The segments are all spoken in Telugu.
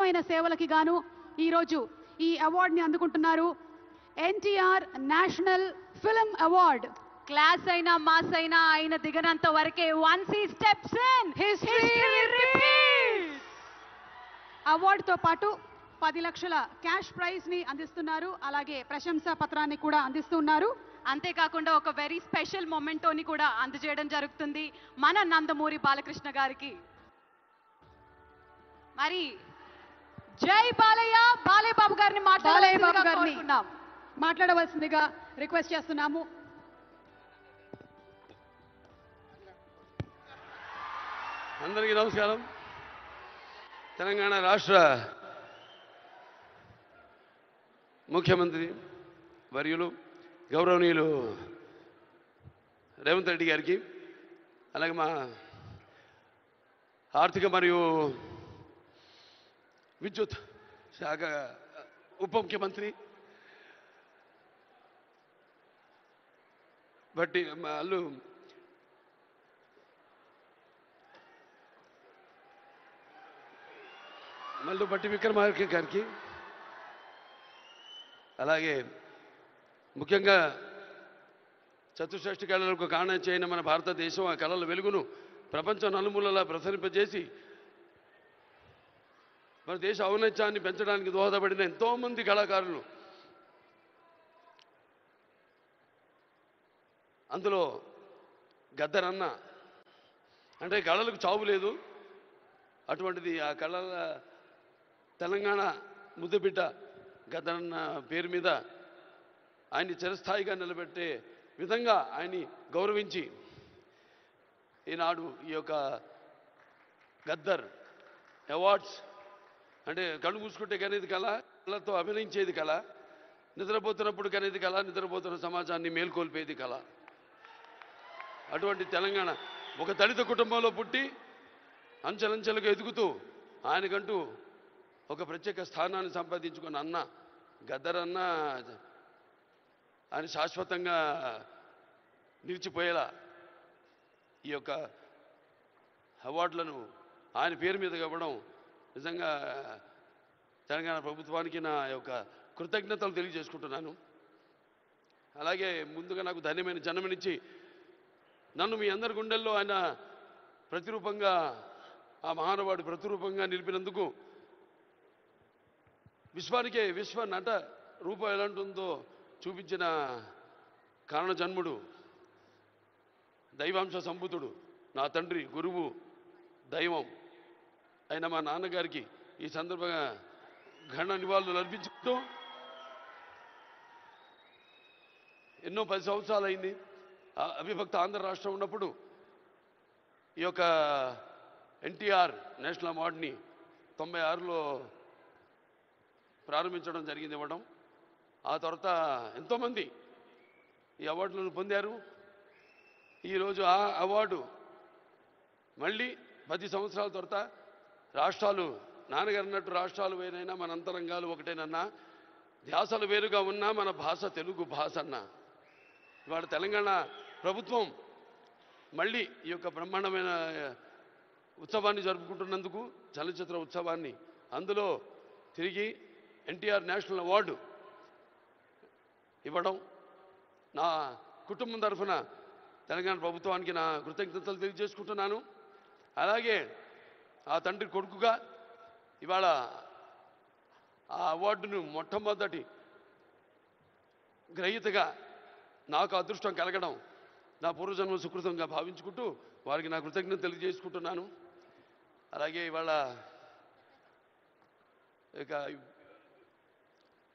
అద్భుతమైన సేవలకి గాను ఈరోజు ఈ అవార్డుని అందుకుంటున్నారు. NTR national film award. Class అయినా మాస్ అయినా ఆయన దిగనంత వరకే once he steps in history repeats. అవార్డుతో పాటు 10 లక్షల క్యాష్ ప్రైజ్ ని అందిస్తున్నారు. అలాగే ప్రశంసా పత్రాన్ని కూడా అందిస్తున్నారు. అంతేకాకుండా ఒక వెరీ స్పెషల్ మొమెంటోని కూడా అందజేయడం జరుగుతుంది మన నందమూరి బాలకృష్ణ గారికి. మరి జై బాలయ్య, బాలయ్య బాబు గారిని మాట్లాడవలసిందిగా రిక్వెస్ట్ చేస్తున్నాము. అందరికీ నమస్కారం. తెలంగాణ రాష్ట్ర ముఖ్యమంత్రి వర్యులు గౌరవనీయులు రేవంత్ రెడ్డి గారికి, అలాగే మా ఆర్థిక మరియు విద్యుత్ శాఖ ఉప ముఖ్యమంత్రి బట్టి వాళ్ళు మల్లు బట్టి విక్రమార్క గారికి, అలాగే ముఖ్యంగా చతుషష్ఠి కళలకు కారణం చేయని మన భారతదేశం ఆ కళల వెలుగును ప్రపంచం నలుమూలలా ప్రసరింపజేసి మన దేశ ఔన్నత్యాన్ని పెంచడానికి దోహదపడిన ఎంతోమంది కళాకారులు, అందులో గద్దరన్న అంటే కళలకు చావు లేదు, అటువంటిది ఆ కళల తెలంగాణ ముద్దుబిడ్డ గద్దరన్న పేరు మీద ఆయన్ని చిరస్థాయిగా నిలబెట్టే విధంగా ఆయన్ని గౌరవించి ఈనాడు ఈ యొక్క గద్దర్ అవార్డ్స్ అంటే కళ్ళు మూసుకుంటే కనేది కళ, కళతో అభినయించేది కళ, నిద్రపోతున్నప్పుడు కనేది కళ, నిద్రపోతున్న సమాజాన్ని మేల్కొల్పేది కళ. అటువంటి తెలంగాణ ఒక దళిత కుటుంబంలో పుట్టి అంచెలంచెలుగా ఎదుగుతూ ఆయనకంటూ ఒక ప్రత్యేక స్థానాన్ని సంపాదించుకున్న అన్న గద్దర్ అన్న ఆయన శాశ్వతంగా నిలిచిపోయేలా ఈ యొక్క అవార్డులను ఆయన పేరు మీద ఇవ్వడం నిజంగా తెలంగాణ ప్రభుత్వానికి నా యొక్క కృతజ్ఞతలు తెలియజేసుకుంటున్నాను. అలాగే ముందుగా నాకు ధన్యమైన జన్మనిచ్చి నన్ను మీ అందరి గుండెల్లో ఆయన ప్రతిరూపంగా ఆ మహానుభావుడు ప్రతిరూపంగా నిలిపినందుకు, విశ్వానికే విశ్వ నట రూపం ఎలాంటిందో చూపించిన కారణ జన్ముడు, దైవాంశ సంభూతుడు, నా తండ్రి గురువు దైవం అయిన మా నాన్నగారికి ఈ సందర్భంగా ఘన నివాళులు అర్పించుకుంటూ, ఎన్నో 10 సంవత్సరాలు అయింది అవిభక్త ఆంధ్ర రాష్ట్రం ఉన్నప్పుడు ఈ యొక్క ఎన్టీఆర్ నేషనల్ అవార్డుని 96లో ప్రారంభించడం జరిగింది, ఇవ్వడం. ఆ తర్వాత ఎంతోమంది ఈ అవార్డులను పొందారు. ఈరోజు ఆ అవార్డు మళ్ళీ 10 సంవత్సరాల తర్వాత రాష్ట్రాలు, నాన్నగారు అన్నట్టు రాష్ట్రాలు వేరైనా మన అంతరంగాలు ఒకటేనన్నా, ధ్యాసలు వేరుగా ఉన్నా మన భాష తెలుగు భాష అన్నా. ఇవాళ తెలంగాణ ప్రభుత్వం మళ్ళీ ఈ యొక్క బ్రహ్మాండమైన ఉత్సవాన్ని జరుపుకుంటున్నందుకు, చలనచిత్ర ఉత్సవాన్ని, అందులో తిరిగి ఎన్టీఆర్ నేషనల్ అవార్డు ఇవ్వడం నా కుటుంబం తరఫున తెలంగాణ ప్రభుత్వానికి నా కృతజ్ఞతలు తెలియజేసుకుంటున్నాను. అలాగే ఆ తండ్రి కొడుకుగా ఇవాళ ఆ అవార్డును మొట్టమొదటి గ్రహీతగా నాకు అదృష్టం కలగడం నా పూర్వజన్మ సుకృతంగా భావించుకుంటూ వారికి నా కృతజ్ఞత తెలియజేసుకుంటున్నాను. అలాగే ఇవాళ ఇక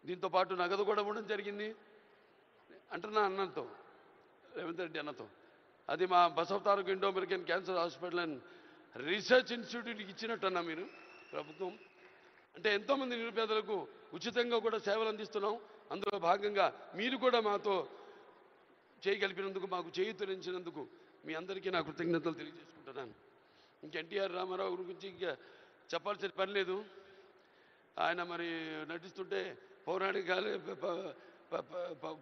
దీంతో పాటు నగదు కూడా ఇవ్వడం జరిగింది అంటున్నా అన్నతో, రేవంత్ రెడ్డి అన్నతో. అది మా Basavataraka Indo American cancer hospital and research ఇన్స్టిట్యూట్కి ఇచ్చినట్టన్నా మీరు ప్రభుత్వం. అంటే ఎంతోమంది నిరుపేదలకు ఉచితంగా కూడా సేవలు అందిస్తున్నాం. అందులో భాగంగా మీరు కూడా మాతో చేయగలిపినందుకు, మాకు చేయూతనిచ్చినందుకు మీ అందరికీ నా కృతజ్ఞతలు తెలియజేసుకుంటున్నాను. ఇంక ఎన్టీఆర్ రామారావు గురించి ఇంకా చెప్పాల్సిన పని లేదు. ఆయన మరి నటిస్తుంటే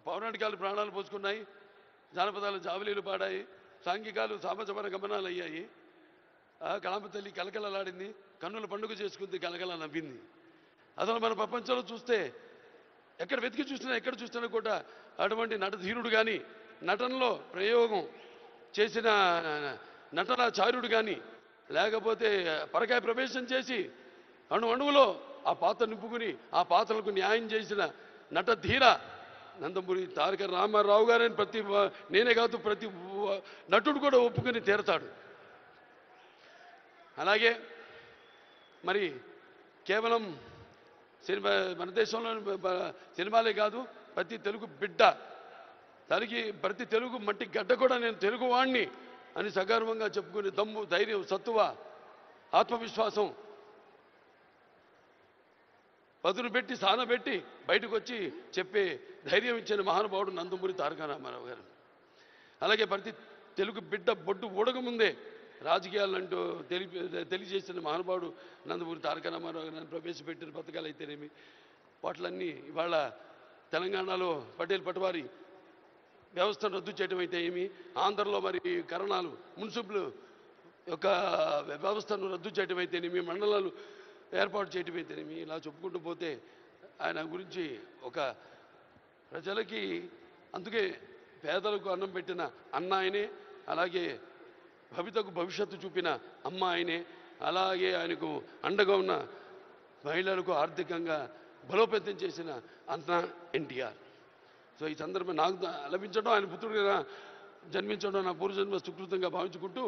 పౌరాణికాలు ప్రాణాలు పోసుకున్నాయి, జానపదాలు జావలీలు పాడాయి, సాంఘికాలు సామాజపర గమనాలు అయ్యాయి. కళామ తల్లి కలకలలాడింది, కన్నుల పండుగ చేసుకుంది, కలకల నవ్వింది. అసలు మన ప్రపంచంలో చూస్తే ఎక్కడ వెతికి చూసినా ఎక్కడ చూసినా కూడా అటువంటి నటధీరుడు కానీ నటనలో ప్రయోగం చేసిన నటనాచార్యుడు కానీ లేకపోతే పరకాయ ప్రవేశం చేసి అణువులో ఆ పాత్ర నింపుకుని ఆ పాత్రలకు న్యాయం చేసిన నటధీర నందమూరి తారక రామారావు గారని నేనే కాదు ప్రతి నటుడు కూడా ఒప్పుకుని తీరతాడు. అలాగే మరి కేవలం సినిమా మన దేశంలో సినిమాలే కాదు, ప్రతి తెలుగు బిడ్డ ప్రతి తెలుగు మట్టి గడ్డ కూడా నేను తెలుగువాణ్ణి అని సగర్వంగా చెప్పుకుని దమ్ము, ధైర్యం, సత్తువ, ఆత్మవిశ్వాసం పదును పెట్టి సానబెట్టి బయటకు వచ్చి చెప్పే ధైర్యం ఇచ్చిన మహానుభావుడు నందమూరి తారక రామారావు గారు. అలాగే ప్రతి తెలుగు బిడ్డ బొడ్డు ఊడకముందే రాజకీయాలంటూ తెలియజేసిన మహానుభావుడు నందమూరి తారక రామారావు గారిని ప్రవేశపెట్టిన పథకాలు అయితేనేమి వాటిలన్నీ ఇవాళ తెలంగాణలో పటేల్ పటవారి వ్యవస్థను రద్దు చేయడం అయితే ఏమి, ఆంధ్రలో మరి కరణాలు మున్సిపల్ యొక్క వ్యవస్థను రద్దు చేయడం అయితేనేమి, మండలాలు ఏర్పాటు చేయడం అయితేనేమి, ఇలా చెప్పుకుంటూ పోతే ఆయన గురించి ఒక ప్రజలకి అందుకే పేదలకు అన్నం పెట్టిన అన్న ఆయనే, అలాగే భవితకు భవిష్యత్తు చూపిన అమ్మ ఆయనే, అలాగే ఆయనకు అండగా ఉన్న మహిళలకు ఆర్థికంగా బలోపేతం చేసిన అన్న ఎన్టీఆర్. సో ఈ సందర్భం నాకు లభించడం, ఆయన పుత్రుడిగా జన్మించడం నా పూర్వజన్మ సుకృతంగా భావించుకుంటూ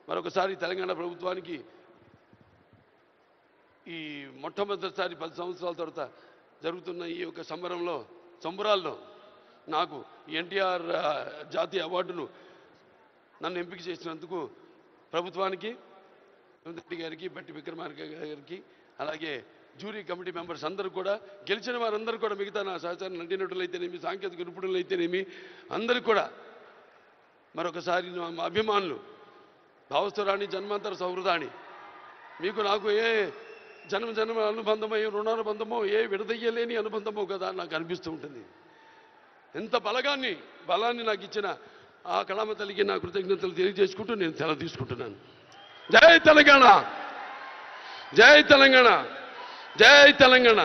మరొకసారి తెలంగాణ ప్రభుత్వానికి ఈ మొట్టమొదటిసారి 10 సంవత్సరాల తర్వాత జరుగుతున్న ఈ యొక్క సంబరాల్లో నాకు ఎన్టీఆర్ జాతీయ అవార్డును నన్ను ఎంపిక చేసినందుకు ప్రభుత్వానికి, రెడ్డి గారికి, బట్టి విక్రమార్క గారికి, అలాగే జ్యూరీ కమిటీ మెంబర్స్ అందరూ కూడా, గెలిచిన వారందరూ కూడా, మిగతా నా సహచార నటీనటులైతేనేమి, సాంకేతిక నిపుణులైతేనేమి అందరూ కూడా మరొకసారి మా అభిమానులు, భావస్థురాణి జన్మాంతర సౌహృదాన్ని, మీకు నాకు ఏ జన్మ అనుబంధమో ఏ రుణానుబంధమో ఏ విడదయ్యలేని అనుబంధమో కదా నాకు అనిపిస్తూ ఉంటుంది. ఎంత బలాన్ని నాకు ఇచ్చిన ఆ కళామ తల్లికి నా కృతజ్ఞతలు తెలియజేసుకుంటూ నేను సెలవు తీసుకుంటున్నాను. జై తెలంగాణ, జై తెలంగాణ, జై తెలంగాణ,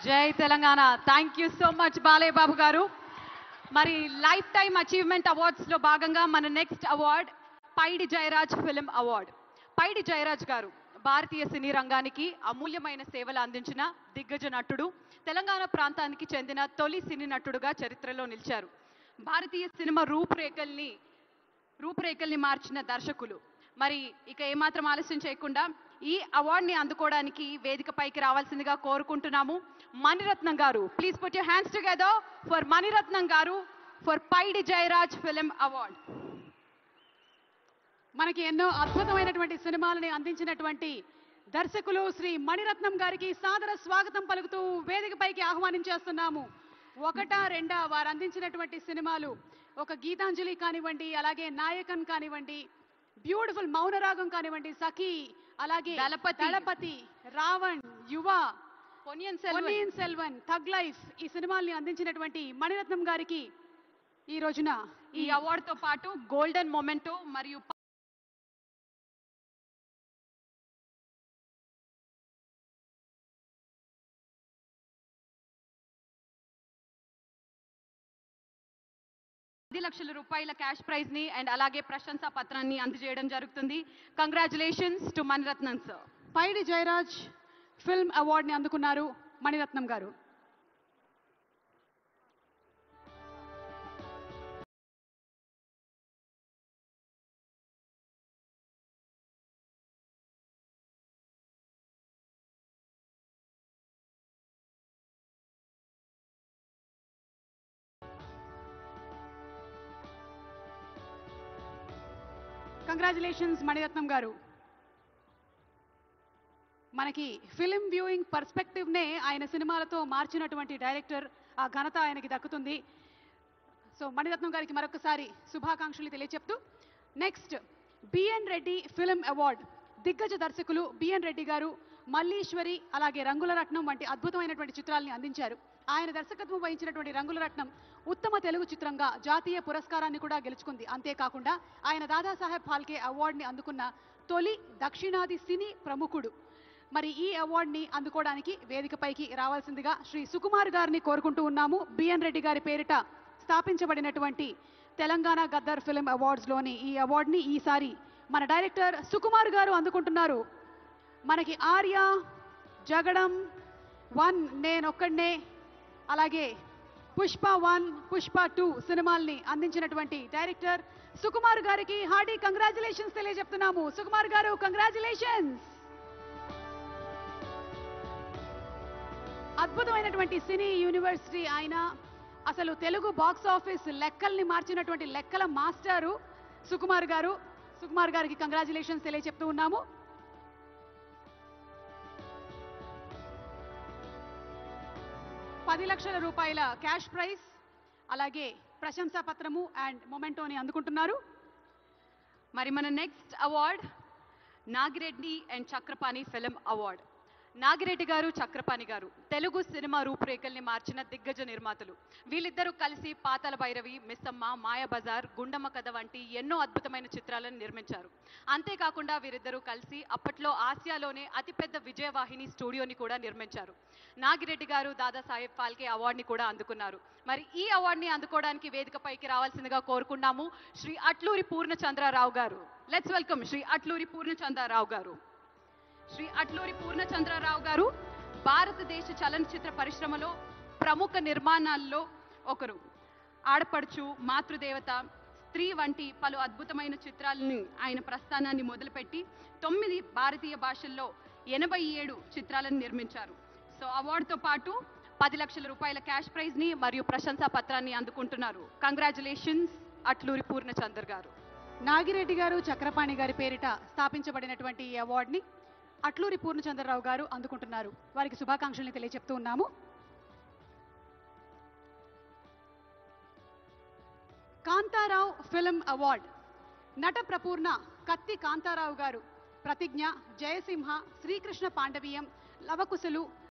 జై Telangana. Thank you so much Balayya Babu garu. మరి లైఫ్ టైమ్ అచీవ్మెంట్ అవార్డ్స్ లో భాగంగా మన next award Paidi Jayaraj film award. Paidi Jayaraj garu భారతీయ సినీ రంగానికి అమూల్యమైన సేవలు అందించిన దిగ్గజ నటుడు, తెలంగాణ ప్రాంతానికి చెందిన తొలి సినీ నటుడుగా చరిత్రలో నిలిచారు. భారతీయ సినిమా రూపురేఖల్ని మార్చిన దర్శకులు. మరి ఇక ఏమాత్రం ఆలస్యం చేయకుండా ఈ అవార్డుని అందుకోవడానికి వేదికపైకి రావాల్సిందిగా కోరుకుంటున్నాము. Maniratnam garu, please put your hands together for Maniratnam garu for Paidi Jayaraj film award. మనకి ఎన్నో అద్భుతమైనటువంటి సినిమాలని అందించినటువంటి దర్శకులు శ్రీ మణిరత్నం గారికి సాదర స్వాగతం పలుకుతూ వేదికపైకి ఆహ్వానించేస్తున్నాము. ఒకటా రెండా వారు అందించినటువంటి సినిమాలు, ఒక గీతాంజలి కానివ్వండి, అలాగే నాయకన్ కానివ్వండి, బ్యూటిఫుల్ మౌనరాగం కానివ్వండి, సఖీ, అలాగే దళపతి, రావణ్, యువ, పొన్నియిన్ సెల్వన్, థగ్ లైఫ్, ఈ సినిమాల్ని అందించినటువంటి మణిరత్నం గారికి ఈ రోజున ఈ అవార్డుతో పాటు గోల్డెన్ మొమెంటో మరియు 10 లక్షల రూపాయల క్యాష్ ప్రైజ్ ని అండ్ అలాగే ప్రశంసా పత్రాన్ని అందజేయడం జరుగుతుంది. Congratulations to Mani Ratnam sir. Paidi Jayaraj film అవార్డుని అందుకున్నారు మణిరత్నం గారు. కంగ్రాచులేషన్స్ మణిరత్నం గారు. మనకి ఫిల్మ్ వ్యూయింగ్ పర్స్పెక్టివ్నే ఆయన సినిమాలతో మార్చినటువంటి డైరెక్టర్, ఆ ఘనత ఆయనకి దక్కుతుంది. సో మణిరత్నం గారికి మరొకసారి శుభాకాంక్షలు తెలియచెప్తూ, next BN Reddy film award. దిగ్గజ దర్శకులు బిఎన్ రెడ్డి గారు మల్లీశ్వరి, అలాగే రంగులరత్నం వంటి అద్భుతమైనటువంటి చిత్రాల్ని అందించారు. ఆయన దర్శకత్వం వహించినటువంటి రంగులరత్నం ఉత్తమ తెలుగు చిత్రంగా జాతీయ పురస్కారాన్ని కూడా గెలుచుకుంది. అంతేకాకుండా ఆయన దాదాసాహెబ్ ఫాల్కే అవార్డుని అందుకున్న తొలి దక్షిణాది సినీ ప్రముఖుడు. మరి ఈ అవార్డుని అందుకోవడానికి వేదికపైకి రావాల్సిందిగా శ్రీ సుకుమార్ గారిని కోరుకుంటూ ఉన్నాము. బిఎన్ రెడ్డి గారి పేరిట స్థాపించబడినటువంటి తెలంగాణ గద్దర్ ఫిల్మ్ అవార్డ్స్లోని ఈ అవార్డుని ఈసారి మన డైరెక్టర్ సుకుమార్ గారు అందుకుంటున్నారు. మనకి ఆర్య, జగడం 1, నేనొక్కడే, అలాగే పుష్ప 1, పుష్ప 2 సినిమాల్ని అందించినటువంటి డైరెక్టర్ సుకుమార్ గారికి హార్డీ కంగ్రాచులేషన్స్ తెలియజెప్తున్నాము. సుకుమార్ గారు, కంగ్రాచులేషన్స్. అద్భుతమైనటువంటి సినీ యూనివర్సిటీ ఆయన, అసలు తెలుగు బాక్స్ ఆఫీస్ లెక్కల్ని మార్చినటువంటి లెక్కల మాస్టారు సుకుమార్ గారు. సుకుమార్ గారికి కంగ్రాచులేషన్స్ తెలియజెప్తూ ఉన్నాము. ₹10,00,000 క్యాష్ ప్రైజ్, అలాగే ప్రశంసా పత్రము అండ్ మొమెంటోని అందుకుంటున్నారు. మరి మన next award Nagireddy and Chakrapani film award. Nagireddy గారు, చక్రపాణి గారు తెలుగు సినిమా రూపురేఖల్ని మార్చిన దిగ్గజ నిర్మాతలు. వీళ్ళిద్దరూ కలిసి పాతాళ భైరవి, మిస్సమ్మ, మాయాబజార్, గుండమ్మ కథ వంటి ఎన్నో అద్భుతమైన చిత్రాలను నిర్మించారు. అంతేకాకుండా వీరిద్దరూ కలిసి అప్పట్లో ఆసియాలోనే అతిపెద్ద విజయవాహిని స్టూడియోని కూడా నిర్మించారు. నాగిరెడ్డి గారు దాదాసాహెబ్ ఫాల్కే అవార్డుని కూడా అందుకున్నారు. మరి ఈ అవార్డుని అందుకోవడానికి వేదికపైకి రావాల్సిందిగా కోరుకున్నాము శ్రీ అట్లూరి పూర్ణచంద్రరావు గారు. లెట్స్ వెల్కమ్ శ్రీ అట్లూరి పూర్ణచంద్రరావు గారు. శ్రీ అట్లూరి పూర్ణచంద్రరావు గారు భారతదేశ చలనచిత్ర పరిశ్రమలో ప్రముఖ నిర్మాణాల్లో ఒకరు. ఆడపడుచు, మాతృదేవత, స్త్రీ వంటి పలు అద్భుతమైన చిత్రాలని ఆయన ప్రస్థానాన్ని మొదలుపెట్టి 9 భారతీయ భాషల్లో 87 చిత్రాలను నిర్మించారు. సో అవార్డుతో పాటు ₹10,00,000 క్యాష్ ప్రైజ్ని మరియు ప్రశంసా పత్రాన్ని అందుకుంటున్నారు. కంగ్రాచులేషన్స్ అట్లూరి పూర్ణచంద్ర గారు. నాగిరెడ్డి గారు, చక్రపాణి గారి పేరిట స్థాపించబడినటువంటి ఈ అవార్డుని అట్లూరి పూర్ణచంద్రరావు గారు అందుకుంటున్నారు. వారికి శుభాకాంక్షల్ని తెలియజెప్తూ ఉన్నాము. Kantharao film award. నట ప్రపూర్ణ కత్తి కాంతారావు గారు ప్రతిజ్ఞ, జయసింహ, శ్రీకృష్ణ పాండవీయం, లవకుశలు,